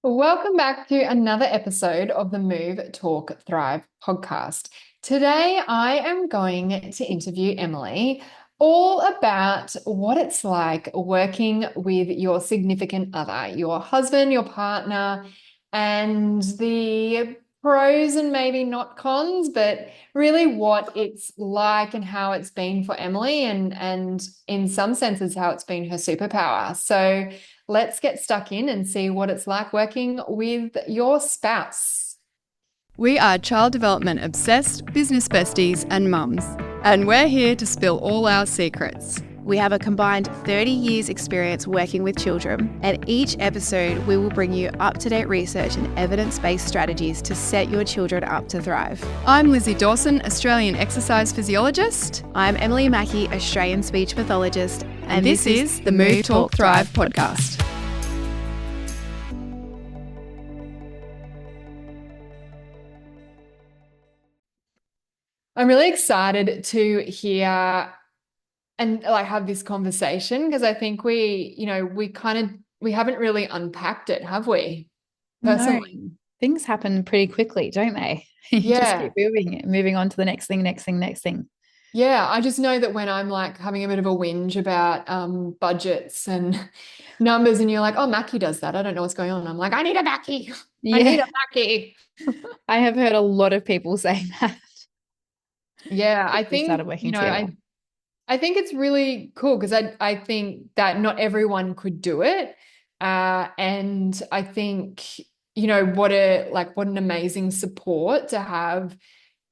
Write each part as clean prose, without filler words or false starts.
Welcome back to another episode of the Move.Talk.Thrive podcast. Today, I am going to interview Emily all about what it's like working with your significant other, your husband, your partner, and the pros and maybe not cons, but really what it's like and how it's been for Emily, and in some senses, how it's been her superpower. So, let's get stuck in and see what it's like working with your spouse. We are child development obsessed, business besties, and mums, and we're here to spill all our secrets. We have a combined 30 years experience working with children, and each episode we will bring you up-to-date research and evidence-based strategies to set your children up to thrive. I'm Lizzie Dawson, Australian exercise physiologist. I'm Emily Mackey, Australian speech pathologist, and this is the Move Talk Thrive podcast. I'm really excited to hear and have this conversation because I think we haven't really unpacked it, have we? Personally. No, things happen pretty quickly, don't they? You just keep moving on to the next thing. Yeah, I just know that when I'm like having a bit of a whinge about budgets and numbers, and you're like, oh, Mackie does that. I don't know what's going on. I'm like, I need a Mackie. Yeah. I need a Mackie. I have heard a lot of people saying that. Yeah, I think, started working together. I think it's really cool because I think that not everyone could do it. And I think, what an amazing support to have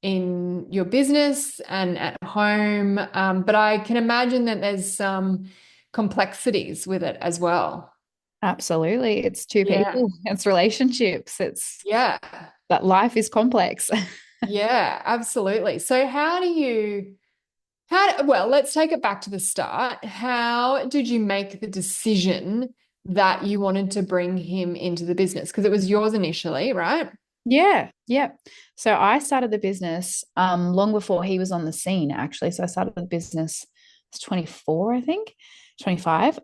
in your business and at home. But I can imagine that there's some complexities with it as well. Absolutely. It's two people, it's relationships. That life is complex. Yeah, absolutely. So well, let's take it back to the start. How did you make the decision that you wanted to bring him into the business? Because it was yours initially, right? Yeah. So I started the business long before he was on the scene, actually. So I started the business, I was 24, I think, 25.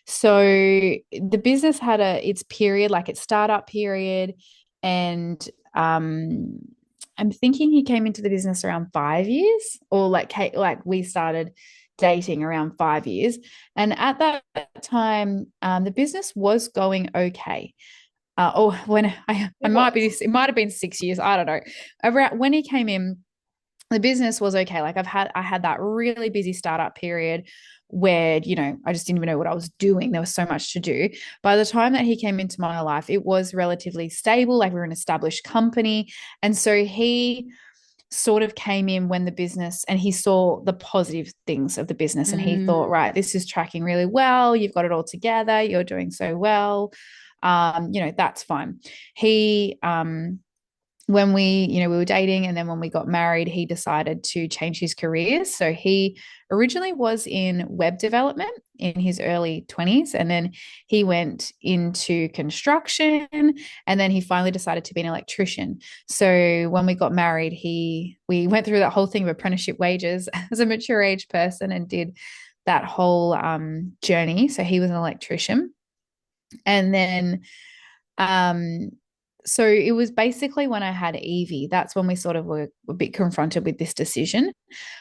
So the business had its period, like its startup period, and I'm thinking he came into the business around 5 years, or like we started dating around 5 years. And at that time, the business was going okay. It might have been 6 years. I don't know. Around when he came in, the business was okay. Like I had that really busy startup period where, I just didn't even know what I was doing. There was so much to do. By the time that he came into my life, it was relatively stable. Like we were an established company. And so he sort of came in when the business, and he saw the positive things of the business, and he thought, right, this is tracking really well. You've got it all together. You're doing so well. That's fine. He, when we were dating, and then when we got married, he decided to change his career. So he originally was in web development in his early 20s, and then he went into construction, and then he finally decided to be an electrician. So when we got married, we went through that whole thing of apprenticeship wages as a mature age person and did that whole journey. So he was an electrician. And then so it was basically when I had Evie, that's when we sort of were a bit confronted with this decision.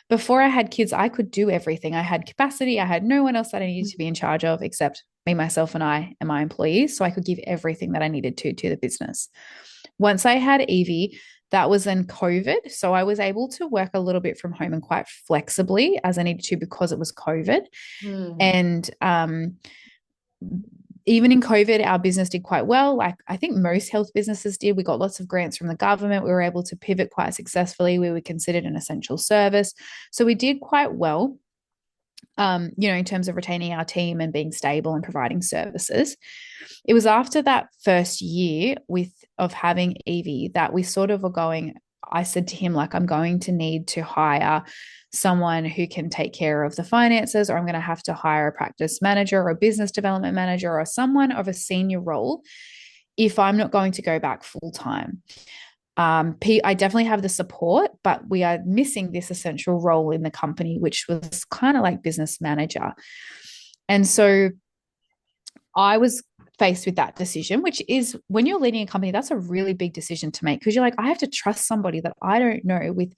Before I had kids, I could do everything. I had capacity. I had no one else that I needed to be in charge of except me, myself, and my employees. So I could give everything that I needed to the business. Once I had Evie, that was in COVID. So I was able to work a little bit from home and quite flexibly as I needed to because it was COVID. And even in COVID, our business did quite well. Like I think most health businesses did. We got lots of grants from the government. We were able to pivot quite successfully. We were considered an essential service. So we did quite well, in terms of retaining our team and being stable and providing services. It was after that first year of having Evie that we sort of were going, I said to him, like, I'm going to need to hire someone who can take care of the finances, or I'm going to have to hire a practice manager or a business development manager or someone of a senior role if I'm not going to go back full time. I definitely have the support, but we are missing this essential role in the company, which was kind of like business manager. And so I was faced with that decision, which is when you're leading a company, that's a really big decision to make because you're like, I have to trust somebody that I don't know with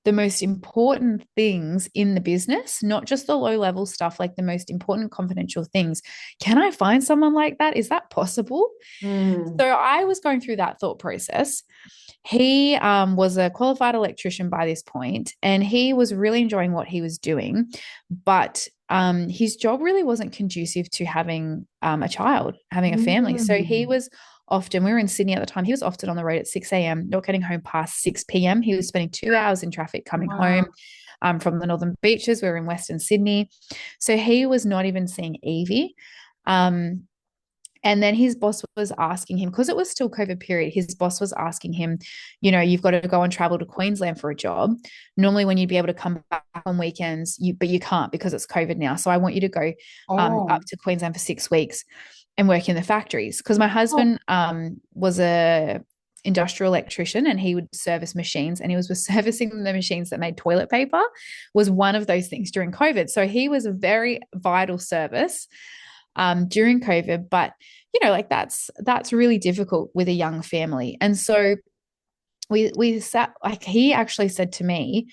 the most important things in the business, not just the low level stuff, like the most important confidential things. Can I find someone like that? Is that possible? Mm. So I was going through that thought process. He was a qualified electrician by this point, and he was really enjoying what he was doing, but his job really wasn't conducive to having a child, having a family. So he Mm. was often, we were in Sydney at the time, he was often on the road at 6 a.m., not getting home past 6 p.m. He was spending 2 hours in traffic coming home Wow. from the northern beaches. We were in Western Sydney. So he was not even seeing Evie. Um, and then his boss was asking him, because it was still COVID period, his boss was asking him, you've got to go and travel to Queensland for a job. Normally when you'd be able to come back on weekends, but you can't because it's COVID now. So I want you to go up Oh. to Queensland for 6 weeks and work in the factories. Because my Oh. husband was a industrial electrician and he would service machines, and he was servicing the machines that made toilet paper was one of those things during COVID. So he was a very vital service during COVID. But like that's really difficult with a young family. And so we sat, like, he actually said to me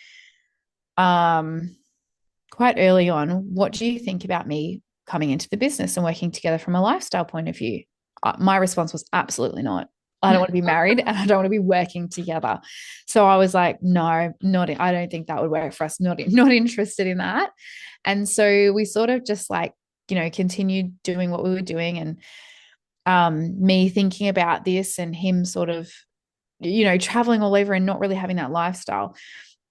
quite early on, what do you think about me coming into the business and working together from a lifestyle point of view? My response was absolutely not. I don't want to be married and I don't want to be working together. So I was like, no, not, I don't think that would work for us. Not interested in that. And so we sort of just like, continued doing what we were doing, and me thinking about this and him sort of, traveling all over and not really having that lifestyle.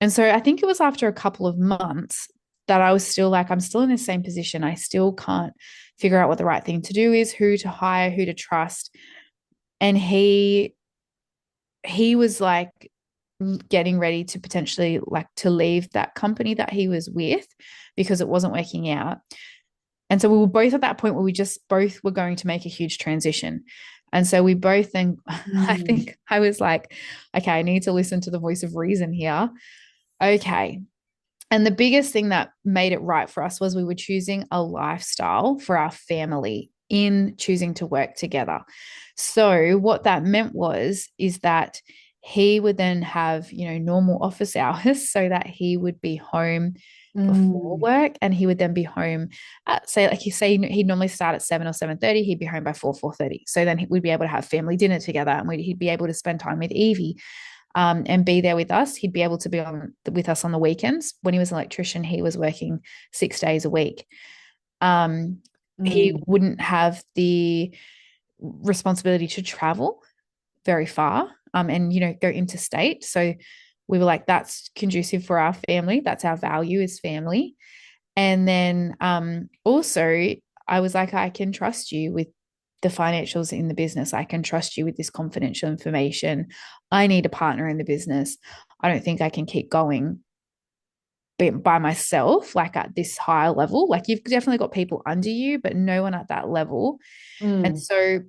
And so I think it was after a couple of months that I was still like, I'm still in the same position. I still can't figure out what the right thing to do is, who to hire, who to trust. And he was like getting ready to potentially like to leave that company that he was with because it wasn't working out. And so we were both at that point where we just both were going to make a huge transition. And so we both then, I Mm. think I was like, okay, I need to listen to the voice of reason here. Okay. And the biggest thing that made it right for us was we were choosing a lifestyle for our family in choosing to work together. So what that meant is that he would then have, normal office hours so that he would be home before Mm. work, and he would then be home at, say, like you say, he'd normally start at 7 or 7:30, he'd be home by 4:30. So then we'd be able to have family dinner together, and he'd be able to spend time with Evie and be there with us. He'd be able to be with us on the weekends. When he was an electrician, he was working 6 days a week. He Mm. wouldn't have the responsibility to travel very far and go interstate. So we were like, that's conducive for our family. That's our value is family. And then also I was like, I can trust you with the financials in the business. I can trust you with this confidential information. I need a partner in the business. I don't think I can keep going by myself, like at this higher level. Like, you've definitely got people under you, but no one at that level. And Mm. so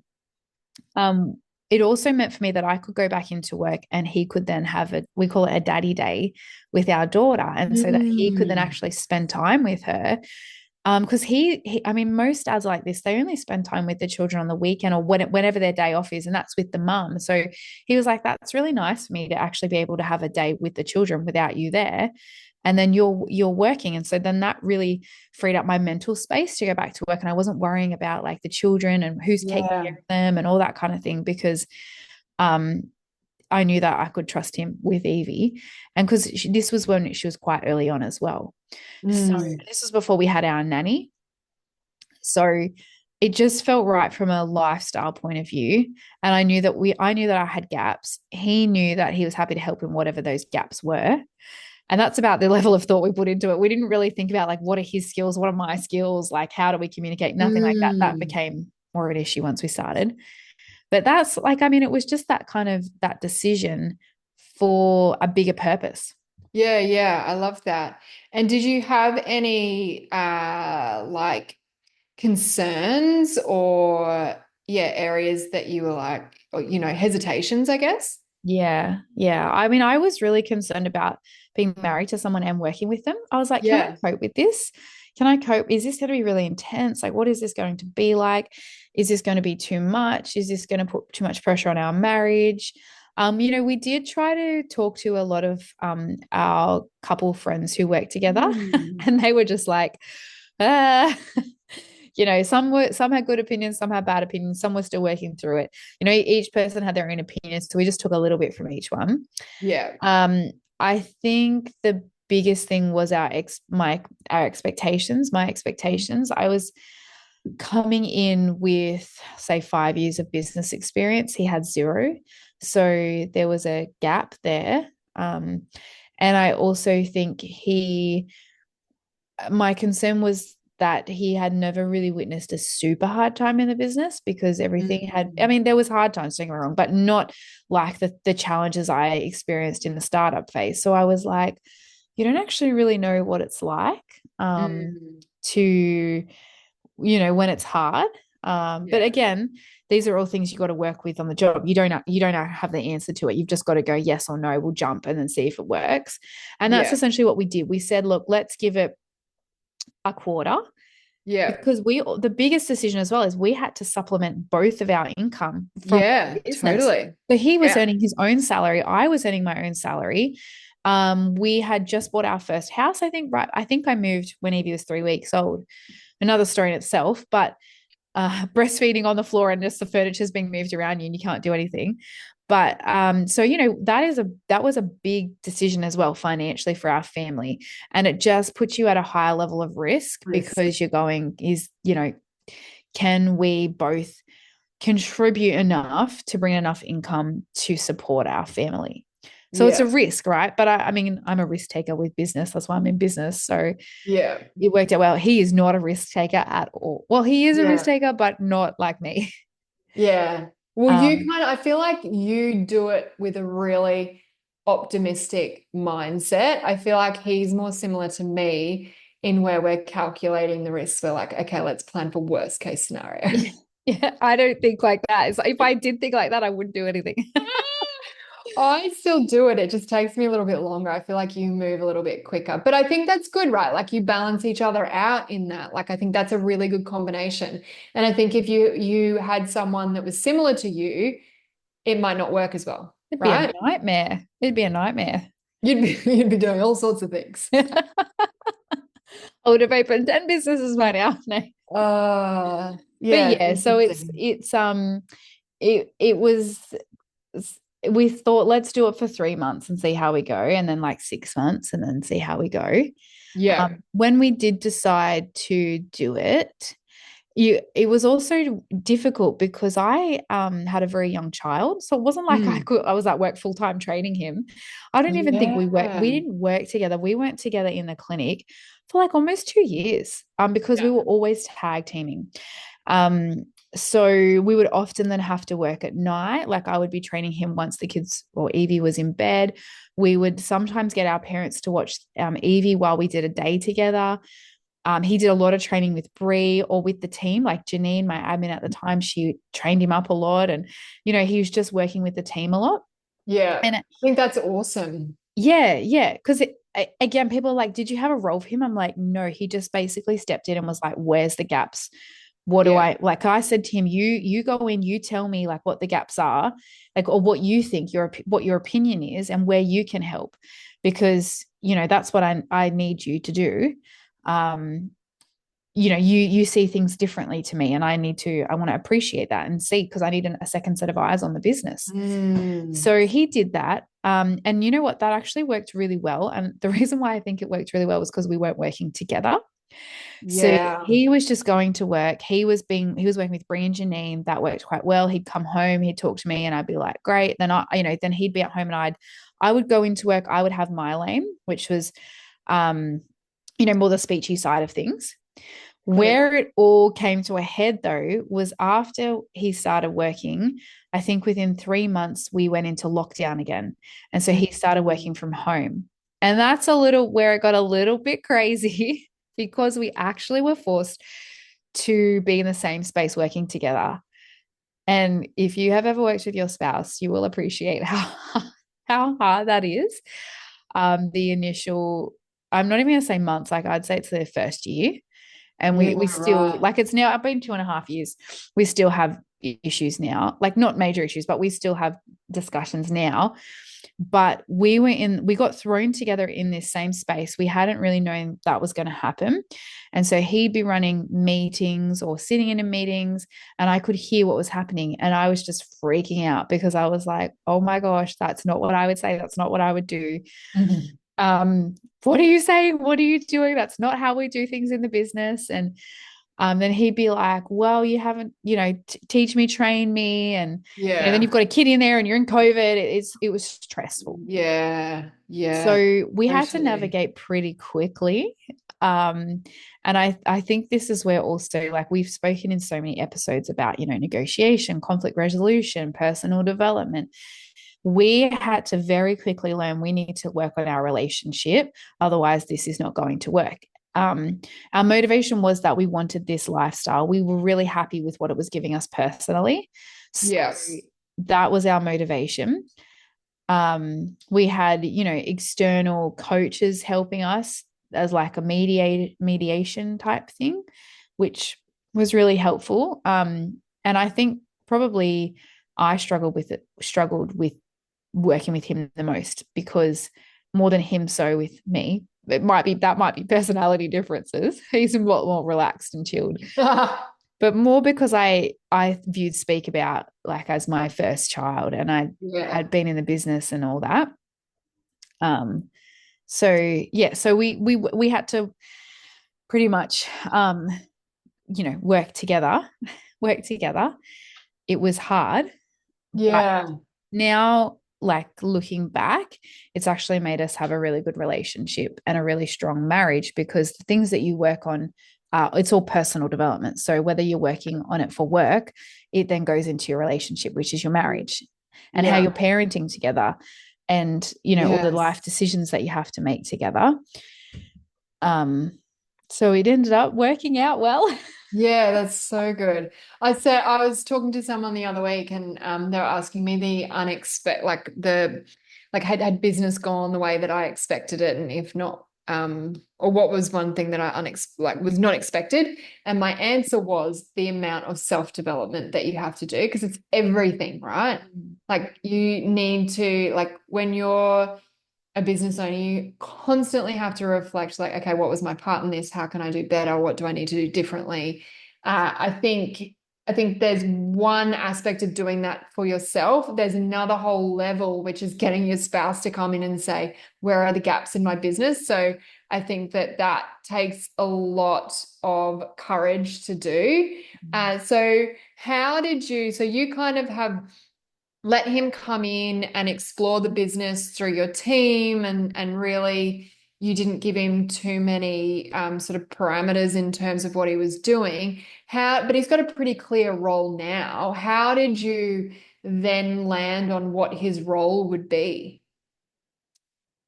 um, it also meant for me that I could go back into work and he could then have we call it a daddy day with our daughter. And so that he could then Mm. actually spend time with her. Because I mean, most dads like this, they only spend time with the children on the weekend or whenever their day off is, and that's with the mum. So he was like, that's really nice for me to actually be able to have a day with the children without you there. And then you're working. And so then that really freed up my mental space to go back to work. And I wasn't worrying about like the children and who's taking care Yeah. of them and all that kind of thing, because um I knew that I could trust him with Evie. And because this was when she was quite early on as well. So Mm. this was before we had our nanny. So it just felt right from a lifestyle point of view. And I knew that I had gaps. He knew that he was happy to help in whatever those gaps were. And that's about the level of thought we put into it. We didn't really think about like, what are his skills? What are my skills? Like, how do we communicate? Nothing like that. That Mm. became more of an issue once we started. But that's like, I mean, it was just that kind of that decision for a bigger purpose. Yeah, yeah, I love that. And did you have any like concerns or yeah, areas that you were like, or, hesitations, I guess? Yeah. Yeah. I mean, I was really concerned about being married to someone and working with them. I was like, can I Yeah. cope with this? can I cope? Is this going to be really intense? Like, what is this going to be like? Is this going to be too much? Is this going to put too much pressure on our marriage? We did try to talk to a lot of our couple friends who work together, Mm. and they were just like, uh, some had good opinions, some had bad opinions, some were still working through it. Each person had their own opinions, so we just took a little bit from each one. Yeah. I think the biggest thing was our expectations, my expectations. I was coming in with, say, 5 years of business experience. He had zero. So there was a gap there. And I also think my concern was that he had never really witnessed a super hard time in the business, because everything I Mm. mean, there was hard times, don't get me wrong, but not like the challenges I experienced in the startup phase. So I was like, you don't actually really know what it's like Mm. to, when it's hard. But Yeah. again, these are all things you got to work with on the job. You don't have the answer to it. You've just got to go yes or no. We'll jump and then see if it works. And that's Yeah. essentially what we did. We said, look, let's give it a quarter, Yeah. because the biggest decision as well is we had to supplement both of our income from Yeah. business. Totally. So he was Yeah. earning his own salary. I was earning my own salary. We had just bought our first house, I think, right? I think I moved when Evie was 3 weeks old. Another story in itself, but breastfeeding on the floor and just the furniture's being moved around you and you can't do anything. But so that was a big decision as well financially for our family, and it just puts you at a higher level of risk, Risk. because you're going, can we both contribute enough to bring enough income to support our family? So it's a Yeah. risk, right? But I mean, I'm a risk taker with business. That's why I'm in business. So Yeah. it worked out well. He is not a risk taker at all. Well, he is a risk Yeah. taker, but not like me. Yeah. Well, Um, I feel like you do it with a really optimistic mindset. I feel like he's more similar to me in where we're calculating the risks. We're like, okay, let's plan for worst case scenario. yeah, yeah, I don't think like that. It's like, if I did think like that, I wouldn't do anything. I still do it. It just takes me a little bit longer. I feel like you move a little bit quicker. But I think that's good, right? Like you balance each other out in that. Like I think that's a really good combination. And I think if you had someone that was similar to you, it might not work as well, It'd be a right? nightmare. It'd be a nightmare. You'd be doing all sorts of things. I would have opened 10 businesses by now. No. But Yeah, yeah, so interesting. it was, we thought, let's do it for 3 months and see how we go, and then like 6 months and then see how we go. Yeah. When we did decide to do it, it was also difficult because I had a very young child. So it wasn't like Mm. I was at work full time training him. I don't even think we Yeah. didn't work together. We weren't together in the clinic for like almost 2 years, because we Yeah. were always tag teaming. Um, so we would often then have to work at night. Like I would be training him once the kids or Evie was in bed. We would sometimes get our parents to watch Evie while we did a day together. He did a lot of training with Bree or with the team, like Janine, my admin at the time. She trained him up a lot, and he was just working with the team a lot. Yeah. And I think that's awesome. yeah, yeah, because again, people are like, "Did you have a role for him?" I'm like, "No." He just basically stepped in and was like, "Where's the gaps? What do Yeah. I like?" I said to him, "You go in, you tell me like what the gaps are, like, or what you think what your opinion is, and where you can help, because that's what I need you to do." Um, you see things differently to me, and I want to appreciate that and see, because I need a second set of eyes on the business. Mm. So he did that. And you know what? That actually worked really well. And the reason why I think it worked really well was because we weren't working together. So Yeah. he was just going to work. He was working with Bree and Janine. That worked quite well. He'd come home, he'd talk to me, and I'd be like, great. Then he'd be at home, and I would go into work. I would have my lane, which was, more the speechy side of things. Got it. Where it all came to a head, though, was after he started working. I think within 3 months, we went into lockdown again. And so he started Mm. working from home. And that's a little where it got a little bit crazy because we actually were forced to be in the same space working together. And if you have ever worked with your spouse, you will appreciate how hard that is. The initial I'm not even going to say months, like I'd say it's their first year. And Yeah, we still, right. like, it's now, I've been 2.5 years. We still have issues now, like not major issues, but we still have discussions now. But we got thrown together in this same space. We hadn't really known that was going to happen. And so he'd be running meetings or sitting in meetings, and I could hear what was happening. And I was just freaking out because I was like, oh my gosh, that's not what I would say. That's not what I would do. Mhm. What are you saying? What are you doing? That's not how we do things in the business. And then he'd be like, well, you haven't, teach me, train me. And, then Yeah. you've got a kid in there and you're in COVID. It was stressful. Yeah. Yeah. So we had to Totally. navigate pretty quickly. Um, and I think this is where also, like, we've spoken in so many episodes about, negotiation, conflict resolution, personal development. We had to very quickly learn we need to work on our relationship. Otherwise, this is not going to work. Our motivation was that we wanted this lifestyle. We were really happy with what it was giving us personally. So Yes. that was our motivation. We had, external coaches helping us as like a mediation type thing, which was really helpful. And I think probably I struggled with working with him the most, because more than him, so with me, that might be personality differences. He's a lot more relaxed and chilled, but more because I viewed Speak About like as my first child, and I Yeah. had been in the business and all that. So yeah, so we had to pretty much work together, work together. It was hard, but Yeah. now, like, looking back, it's actually made us have a really good relationship and a really strong marriage, because the things that you work on, it's all personal development. So whether you're working on it for work, it then goes into your relationship, which is your marriage, and how Yeah. you're parenting together, and all the Yes. life decisions that you have to make together. So it ended up working out well. Yeah, that's so good. I was talking to someone the other week, and they were asking me the unexpected, like had business gone the way that I expected it, and if not, or what was one thing that I was not expected. And my answer was the amount of self-development that you have to do, because it's everything, right? Like you need to, like when you're a business owner, you constantly have to reflect, like, okay, what was my part in this? How can I do better? What do I need to do differently? I think there's one aspect of doing that for yourself. There's another whole level, which is getting your spouse to come in and say, where are the gaps in my business? So I think that takes a lot of courage to do. So so you kind of have let him come in and explore the business through your team, and really you didn't give him too many sort of parameters in terms of what he was doing. But he's got a pretty clear role now. How did you then land on what his role would be?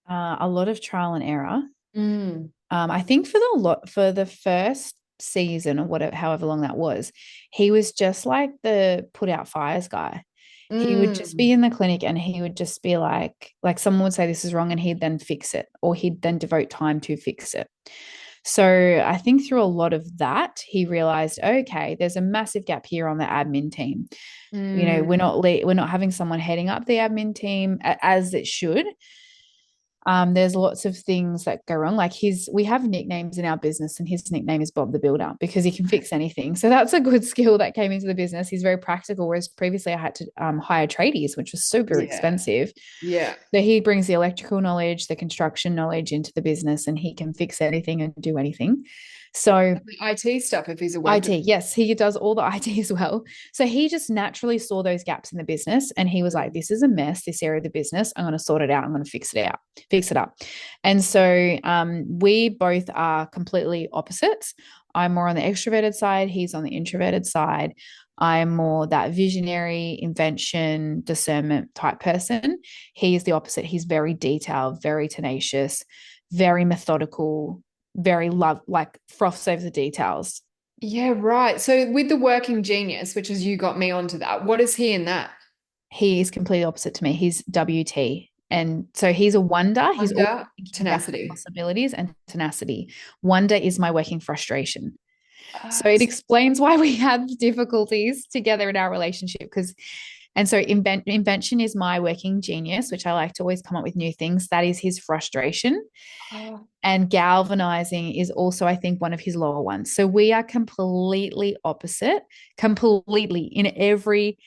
A lot of trial and error. Mm, I think for the first season, or whatever, however long that was, he was just like the put out fires guy. He would just be mm, in the clinic and he would just be like someone would say this is wrong, and he'd then fix it, or he'd then devote time to fix it. So I think through a lot of that, he realized, okay, there's a massive gap here on the admin team. mm. We're not having someone heading up the admin team as it should. There's lots of things that go wrong. Like we have nicknames in our business, and his nickname is Bob the Builder, because he can fix anything. So that's a good skill that came into the business. He's very practical, whereas previously I had to hire tradies, which was super Yeah, expensive. yeah. So he brings the electrical knowledge, the construction knowledge into the business, and he can fix anything and do anything. So The IT stuff, if he's a web IT, developer. yes, he does all the IT as well. So he just naturally saw those gaps in the business, and he was like, this is a mess, this area of the business. I'm going to sort it out. I'm going to fix it up. And so we both are completely opposites. I'm more on the extroverted side. He's on the introverted side. I'm more that visionary, invention, discernment type person. He is the opposite. He's very detailed, very tenacious, very methodical, very like froths over the details. Yeah, right. So with the working genius, which is you got me onto that, what is he in that? He is completely opposite to me. He's WT. And so he's a wonder. He's always Wonder, thinking about tenacity. possibilities and tenacity. Wonder is my working frustration. So Ah, it explains why we have difficulties together in our relationship. And so invention is my working genius, which I like to always come up with new things. That is his frustration. oh, And galvanizing is also, I think, one of his lower ones. So we are completely opposite, completely in every,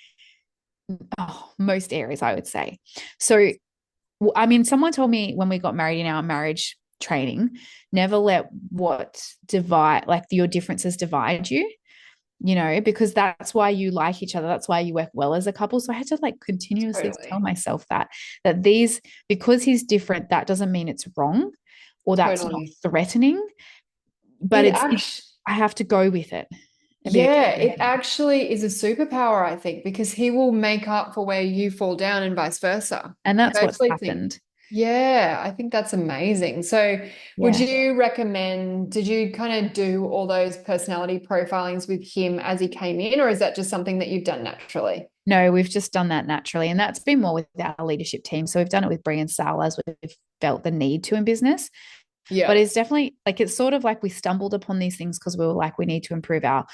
most areas, I would say. So, I mean, someone told me when we got married in our marriage training, never let what divide, like your differences divide you, because that's why you like each other. That's why you work well as a couple. So I had to like continuously tell totally. myself that because he's different, that doesn't mean it's wrong or that's not Totally. threatening, but It it's actually, I have to go with it and be yeah, okay with it it. actually is a superpower, I think, because he will make up for where you fall down and vice versa. And I that's what's actually think, happened. yeah, I think that's amazing. So, would Yeah. you recommend, did you kind of do all those personality profilings with him as he came in, or is that just something that you've done naturally? No, we've just done that naturally. And that's been more with our leadership team. So we've done it with Brie and Sal as we've felt the need to in business. But Yeah. it's definitely like it's sort of like we stumbled upon these things because we were like, we need to improve our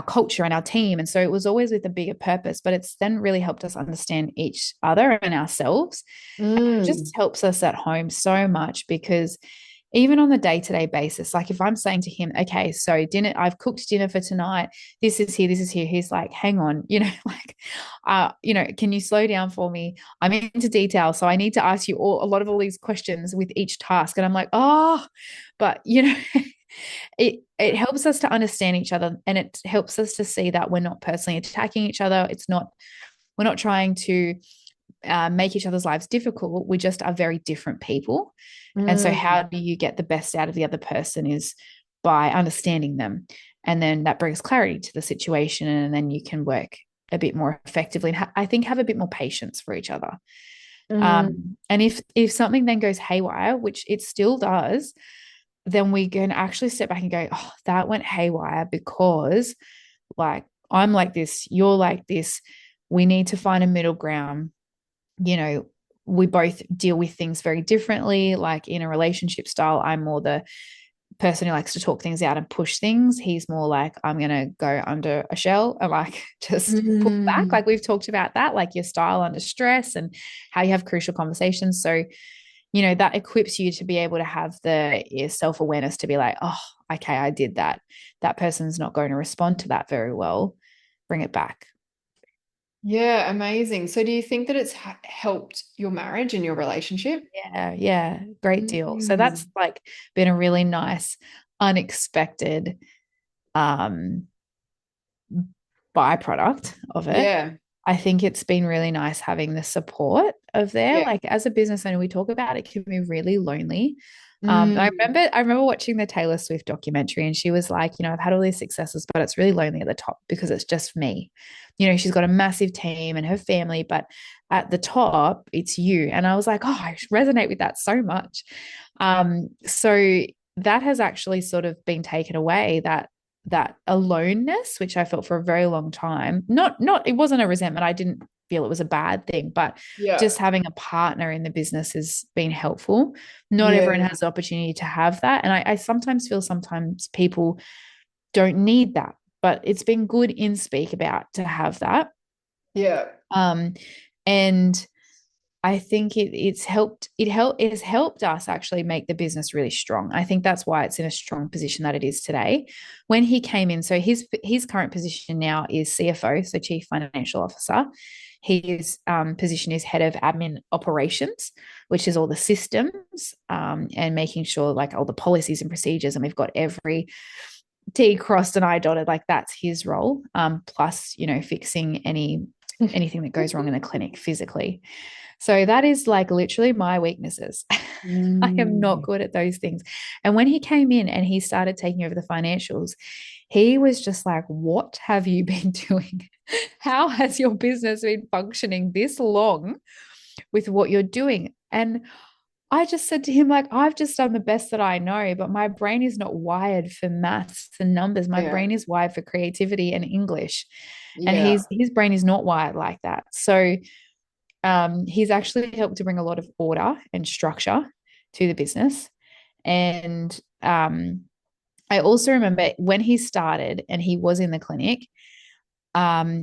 culture and our team. And so it was always with a bigger purpose, but it's then really helped us understand each other and ourselves. And it just Mm. helps us at home so much because even on the day-to-day basis, like if I'm saying to him, okay, so dinner, I've cooked dinner for tonight, this is here, he's like, hang on, like can you slow down for me? I'm into detail, so I need to ask you a lot of all these questions with each task. And I'm like, oh, but it helps us to understand each other, and it helps us to see that we're not personally attacking each other. We're not trying to make each other's lives difficult. We just are very different people. And so, how Mm. do you get the best out of the other person is by understanding them. And then that brings clarity to the situation. And then you can work a bit more effectively. And I think have a bit more patience for each other. Mm. And if something then goes haywire, which it still does, then we can actually step back and go, oh, that went haywire because like I'm like this, you're like this. We need to find a middle ground. You know, we both deal with things very differently. Like in a relationship style, I'm more the person who likes to talk things out and push things. He's more like, I'm going to go under a shell and like just pull back. Mm. Like we've talked about that, like your style under stress and how you have crucial conversations. So, that equips you to be able to have the self awareness to be like, oh, okay, I did that. That person's not going to respond to that very well. Bring it back. Yeah, amazing. So, do you think that it's helped your marriage and your relationship? Yeah, yeah, great deal. So that's Mm. like been a really nice, unexpected um byproduct of it. Yeah. I think it's been really nice having the support of there. Yeah. Like as a business owner, we talk about it can be really lonely. Mm. I remember watching the Taylor Swift documentary, and she was like, I've had all these successes, but it's really lonely at the top because it's just me. She's got a massive team and her family, but at the top, it's you. And I was like, oh, I resonate with that so much. So that has actually sort of been taken away, that aloneness, which I felt for a very long time. Not it wasn't a resentment. I didn't feel it was a bad thing, but Yeah. just having a partner in the business has been helpful. Not everyone Yeah. has the opportunity to have that. And I sometimes feel sometimes people don't need that, but it's been good in Speak About to have that. Yeah. Um, and I think it has helped us actually make the business really strong. I think that's why it's in a strong position that it is today. When he came in, so his current position now is CFO, so Chief Financial Officer. His position is head of admin operations, which is all the systems and making sure like all the policies and procedures, and we've got every T crossed and I dotted. Like that's his role. Plus, fixing anything that goes wrong in the clinic physically. So that is like literally my weaknesses. I am not Mm. good at those things. And when he came in and he started taking over the financials, he was just like, what have you been doing? How has your business been functioning this long with what you're doing? And I just said to him, like, I've just done the best that I know, but my brain is not wired for maths and numbers. My Yeah. brain is wired for creativity and English. And Yeah. his brain is not wired like that. So He's actually helped to bring a lot of order and structure to the business. And I also remember when he started and he was in the clinic,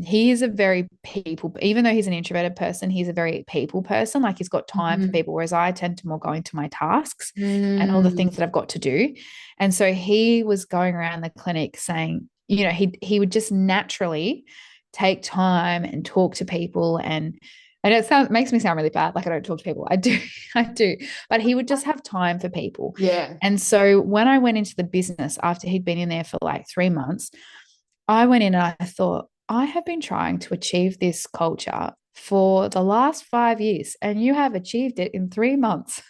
he is a very people, even though he's an introverted person, he's a very people person. Like he's got time for Mhm. people, whereas I tend to more go into my tasks and all the Mm, things that I've got to do. And so he was going around the clinic saying, he would just naturally take time and talk to people. And it makes me sound really bad, like I don't talk to people. I do, I do. But he would just have time for people. yeah. And so when I went into the business after he'd been in there for like 3 months, I went in and I thought, I have been trying to achieve this culture for the last 5 years, and you have achieved it in 3 months.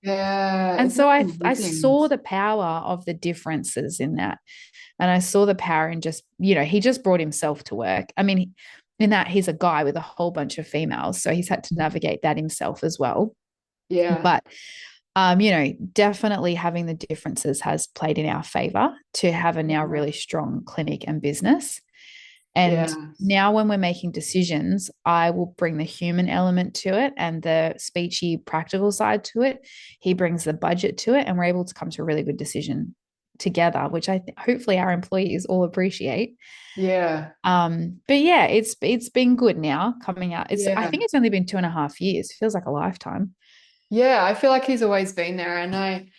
Yeah. And Isn't so that I amazing? saw the power of the differences in that. And I saw the power in just, he just brought himself to work. I mean, in that he's a guy with a whole bunch of females. So he's had to navigate that himself as well. Yeah. But definitely having the differences has played in our favor to have a now Yeah. really strong clinic and business. And Yeah. now, when we're making decisions, I will bring the human element to it and the speechy, practical side to it. He brings the budget to it, and we're able to come to a really good decision together, which hopefully our employees all appreciate. Yeah. But yeah, it's been good now coming out. I Yeah. think it's only been 2.5 years. Feels like a lifetime. Yeah, I feel like he's always been there. And I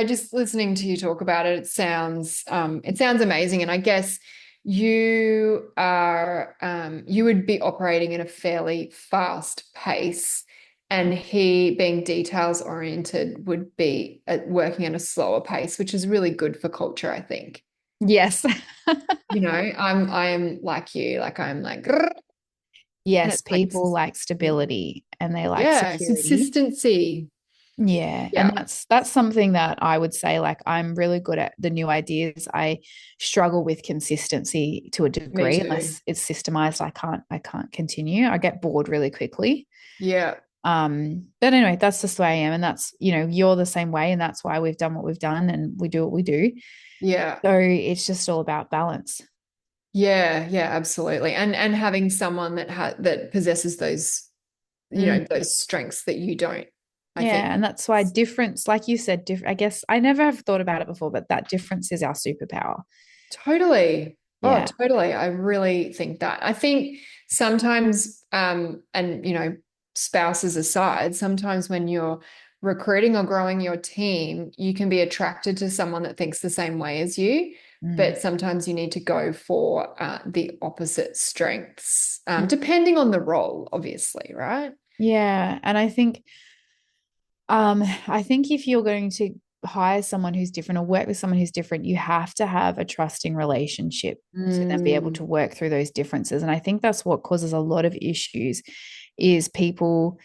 just listening to you talk about it, it sounds amazing. And I guess you would be operating in a fairly fast pace, and he being details oriented would be working at a slower pace, which is really good for culture, I think. Yes. I am like you, like I'm like, "Grr," and Yes, it's like, people like stability and they like yeah, security. consistency. Yeah, and Yeah, that's something that I would say, like, I'm really good at the new ideas. I struggle with consistency to a me degree too. unless it's systemized. I can't continue. I get bored really quickly. Yeah. But anyway, that's just the way I am, and that's, you're the same way, and that's why we've done what we've done and we do what we do. Yeah. So it's just all about balance. Yeah, yeah, absolutely. And having someone that possesses those, Mm. those strengths that you don't, I think. Yeah, and that's why difference, like you said, I guess I never have thought about it before, but that difference is our superpower. Totally. Oh, Yeah. totally. I really think that. I think sometimes, and spouses aside, sometimes when you're recruiting or growing your team, you can be attracted to someone that thinks the same way as you, Mm. but sometimes you need to go for the opposite strengths, depending on the role, obviously, right? Yeah, and I think if you're going to hire someone who's different or work with someone who's different, you have to have a trusting relationship to then be able Mm, to work through those differences. And I think that's what causes a lot of issues is people,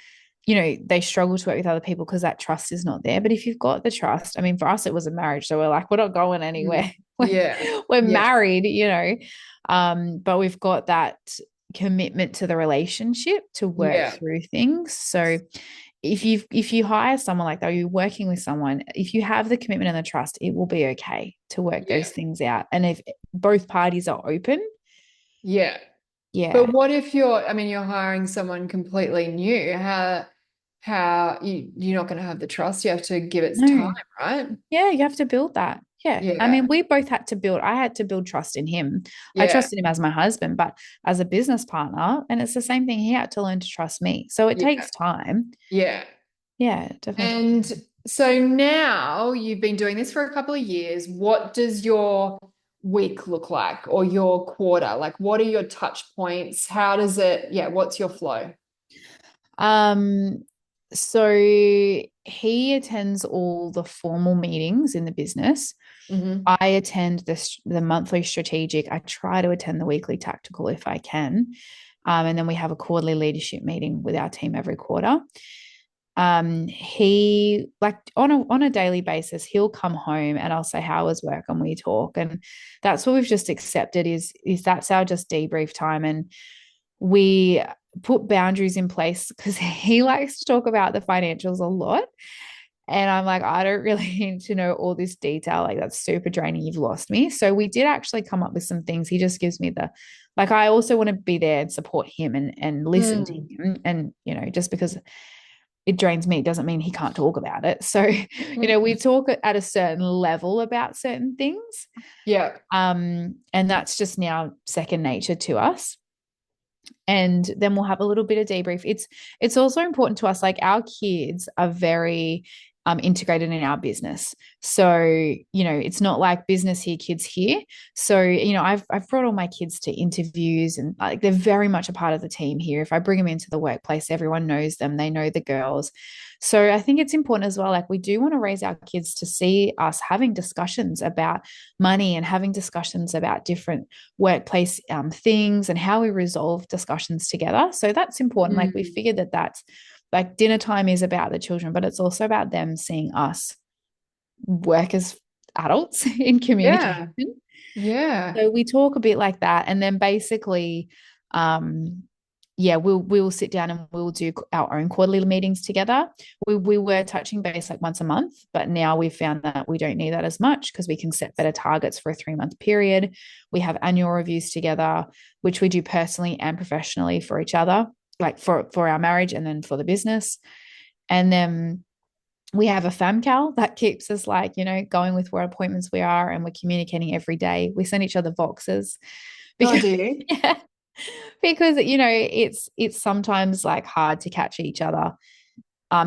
they struggle to work with other people because that trust is not there. But if you've got the trust, I mean, for us, it was a marriage. So we're like, we're not going anywhere. mm. Yeah. We're Yeah. married, but we've got that commitment to the relationship to work Yeah. through things. So if you hire someone like that, or you're working with someone, if you have the commitment and the trust, it will be okay to work Yeah. those things out. And if both parties are open, Yeah. yeah. But what if you're hiring someone completely new? How you're not going to have the trust. You have to give it time, No. right? Yeah, you have to build that. Yeah. I Yeah. mean, we both had to build, I had to build trust in him. I Yeah. trusted him as my husband, but as a business partner, and it's the same thing, he had to learn to trust me. So it Yeah. takes time. Yeah. Yeah, it definitely takes And time. so now you've been doing this for a couple of years. What does your week look like or your quarter? Like, what are your touch points? What's your flow? Um, so he attends all the formal meetings in the business. Hmm. I attend the monthly strategic. I try to attend the weekly tactical if I can. And then we have a quarterly leadership meeting with our team every quarter. He like on a daily basis, he'll come home and I'll say, how was work? And we talk. And that's what we've just accepted is that's our just debrief time. And we put boundaries in place because he likes to talk about the financials a lot. And I'm like, I don't really need to know all this detail. Like, that's super draining. You've lost me. So we did actually come up with some things. He just gives me the like I also want to be there and support him and listen to Mm. him. And, just because it drains me doesn't mean he can't talk about it. So, we talk at a certain level about certain things. Yeah. And that's just now second nature to us. And then we'll have a little bit of debrief. It's also important to us, like our kids are very integrated in our business. So, it's not like business here, kids here. So, I've brought all my kids to interviews, and like they're very much a part of the team here. If I bring them into the workplace, everyone knows them, they know the girls. So I think it's important as well. Like we do want to raise our kids to see us having discussions about money and having discussions about different workplace things and how we resolve discussions together. So that's important. Like we Mm. figured that that's like dinner time is about the children, but it's also about them seeing us work as adults in Yeah. communication. Yeah. So we talk a bit like that, and then basically, um, yeah, we'll sit down and we'll do our own quarterly meetings together. We were touching base like once a month, but now we've found that we don't need that as much because we can set better targets for a 3-month period. We have annual reviews together, which we do personally and professionally for each other, like for our marriage and then for the business. And then we have a FamCal that keeps us like, going with what appointments we are, and we're communicating every day. We send each other Voxes Oh, because do you? yeah, because it's sometimes like hard to catch each other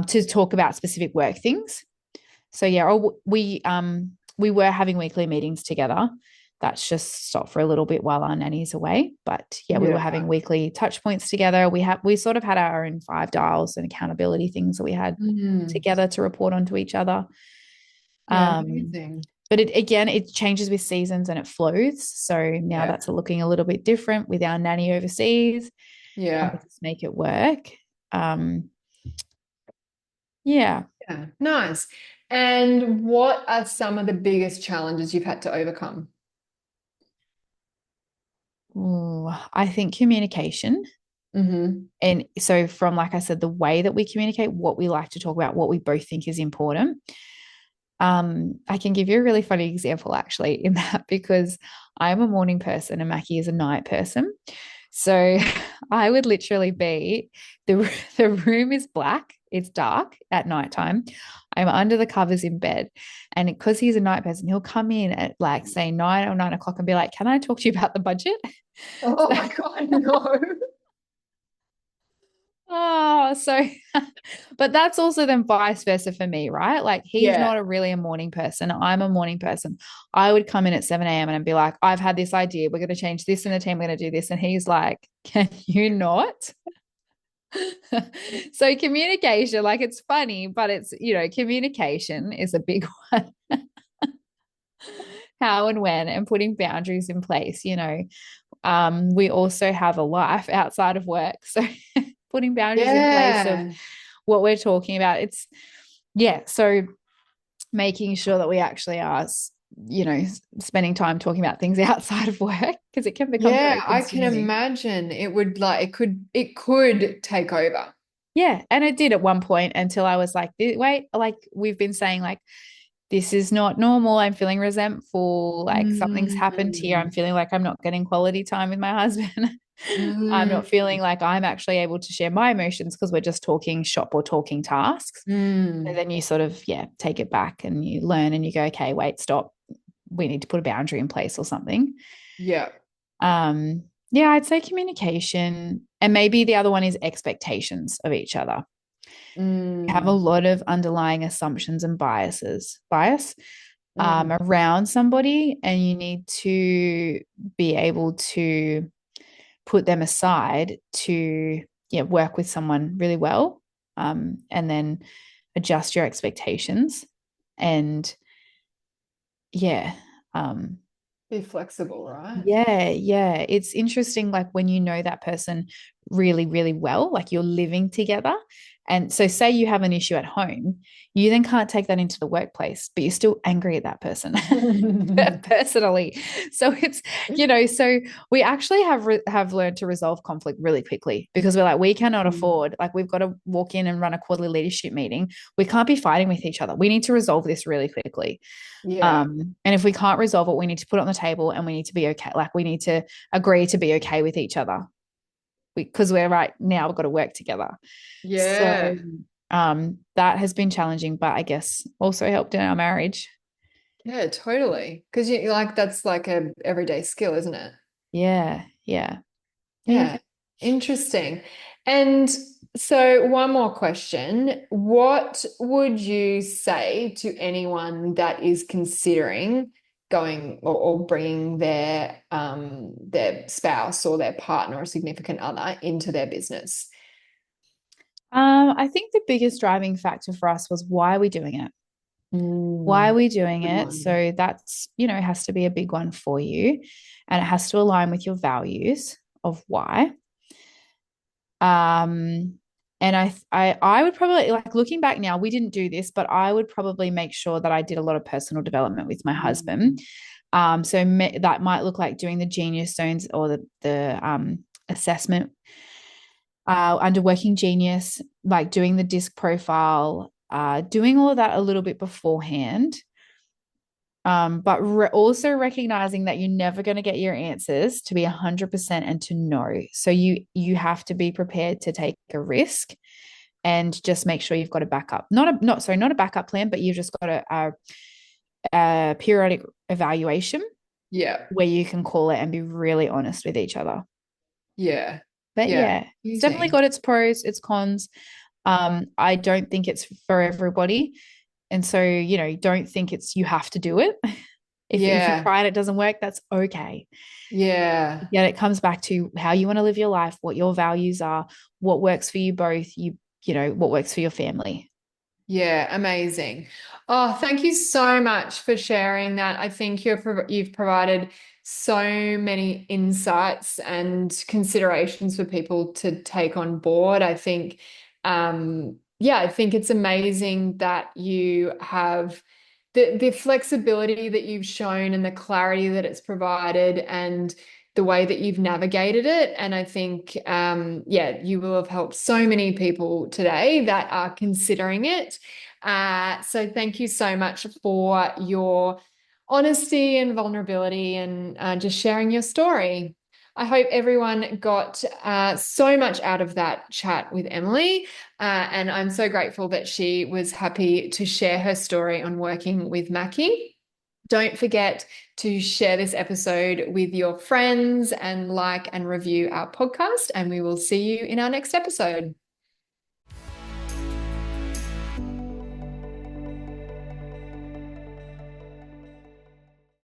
to talk about specific work things. So yeah, we were having weekly meetings together. That's just stopped for a little bit while our nanny's away. But yeah, we were Yeah. having weekly touch points together. We sort of had our own 5 dials and accountability things that we had Mm. together to report onto each other. Yeah. Um, Amazing. but it changes with seasons and it flows. So now Yeah. that's looking a little bit different with our nanny overseas, and we Yeah. just make it work. Um, yeah. Yeah. Nice. And what are some of the biggest challenges you've had to overcome? Ooh, I think communication. Mm-hmm. And so, from like I said, the way that we communicate, what we like to talk about, what we both think is important. I can give you a really funny example actually in that because I'm a morning person and Mackie is a night person. So I would literally be the room is black, it's dark at nighttime. I'm under the covers in bed. And because he's a night person, he'll come in at like say 9 or 9 o'clock and be like, "Can I talk to you about the budget?" Oh So my God, no. Oh, so, but that's also then vice versa for me, right? Like he's Yeah. not really a morning person. I'm a morning person. I would come in at 7 a.m. and I'd be like, I've had this idea. We're going to change this in the team. We're going to do this. And he's like, can you not? So communication, like it's funny, but it's, communication is a big one. How and when and putting boundaries in place. We also have a life outside of work. So putting boundaries in place of Yeah. what we're talking about. Yeah. So making sure that we actually are, spending time talking about things outside of work because it can become Yeah, very I can consuming. imagine it would like it could take over. Yeah. And it did at one point until I was like, wait, like we've been saying, like, this is not normal. I'm feeling resentful. Like something's happened here. I'm Mm. feeling like I'm not getting quality time with my husband. I'm Mm. not feeling like I'm actually able to share my emotions because we're just talking shop or talking tasks. So Mm. then you sort of, yeah, take it back and you learn and you go, okay, wait, stop. We need to put a boundary in place or something. Yeah. Yeah, I'd say communication. And maybe the other one is expectations of each other. You have a Mm. lot of underlying assumptions and bias Mm. around somebody, and you need to be able to put them aside to, yeah, work with someone really well, and then adjust your expectations. And yeah, um, Be flexible, right? yeah, it's interesting. Like when you know that person really, really well, like you're living together. And so, say you have an issue at home, you then can't take that into the workplace, but you're still angry at that person personally. So it's, so we actually have learned to resolve conflict really quickly, because we're like, we cannot afford, like, we've got to walk in and run a quarterly leadership meeting. We can't be fighting with each other. We need to resolve this really quickly. Yeah. And if we can't resolve it, we need to put it on the table, and we need to be okay. Like, we need to agree to be okay with each other, because we're right now, we've got to work together. So Yeah. that has been challenging, but I guess also helped in our marriage. Yeah, totally. Because you like that's like a everyday skill, isn't it? Yeah, yeah, yeah. Yeah. Interesting. And so one more question. What would you say to anyone that is considering going or bringing their spouse or their partner or significant other into their business? I think the biggest driving factor for us was, why are we doing it? Why are Mm, we doing good it? one. So that's, has to be a big one for you, and it has to align with your values of why. Um, and I would probably, like, looking back now, we didn't do this, but I would probably make sure that I did a lot of personal development with my Mm, husband. So that might look like doing the Genius Zones, or the assessment under Working Genius, like doing the disc profile, doing all of that a little bit beforehand. But also recognizing that you're never going to get your answers to be 100% and to know. So you have to be prepared to take a risk, and just make sure you've got a backup. Not a backup plan, but you've just got a periodic evaluation yeah. where you can call it and be really honest with each other. Yeah. But Yeah. yeah, it's definitely Amazing. got its pros, its cons. I don't think it's for everybody. And so, don't think it's, you have to do it. If you Yeah. try and it doesn't work, that's okay. Yeah. Yet it comes back to how you want to live your life, what your values are, what works for you both, what works for your family. Yeah, amazing. Oh, thank you so much for sharing that. I think you've provided so many insights and considerations for people to take on board. I think, yeah, I think it's amazing that you have the flexibility that you've shown and the clarity that it's provided and the way that you've navigated it. And I think, yeah, you will have helped so many people today that are considering it. So thank you so much for your honesty and vulnerability and just sharing your story. I hope everyone got so much out of that chat with Emily. And I'm so grateful that she was happy to share her story on working with Mackie. Don't forget to share this episode with your friends and like and review our podcast. And we will see you in our next episode.